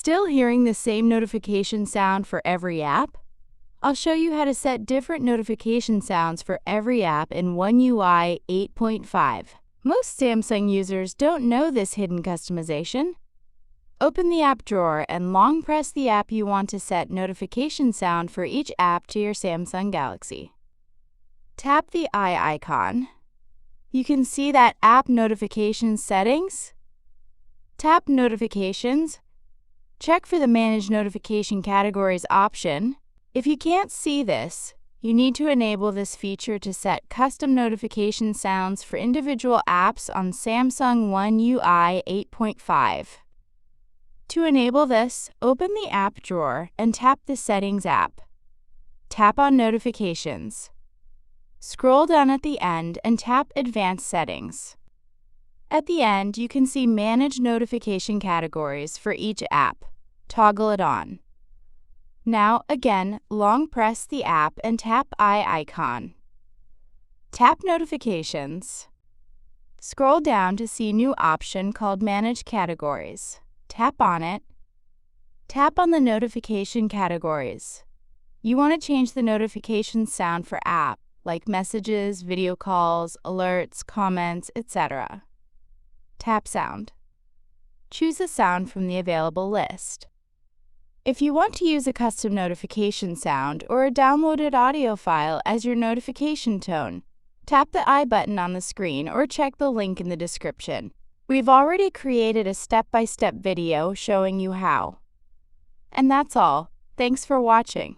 Still hearing the same notification sound for every app? I'll show you how to set different notification sounds for every app in One UI 8.5. Most Samsung users don't know this hidden customization. Open the app drawer and long press the app you want to set notification sound for each app to your Samsung Galaxy. Tap the eye icon. You can see that app notification settings. Tap Notifications. Check for the Manage Notification Categories option. If you can't see this, you need to enable this feature to set custom notification sounds for individual apps on Samsung One UI 8.5. To enable this, open the app drawer and tap the Settings app. Tap on Notifications. Scroll down at the end and tap Advanced Settings. At the end, you can see Manage Notification Categories for each app. Toggle it on. Now, again, long press the app and tap eye icon. Tap Notifications. Scroll down to see new option called Manage Categories. Tap on it. Tap on the notification categories. You want to change the notification sound for app, like messages, video calls, alerts, comments, etc. Tap Sound. Choose a sound from the available list. If you want to use a custom notification sound or a downloaded audio file as your notification tone, tap the I button on the screen or check the link in the description. We've already created a step-by-step video showing you how. And that's all. Thanks for watching.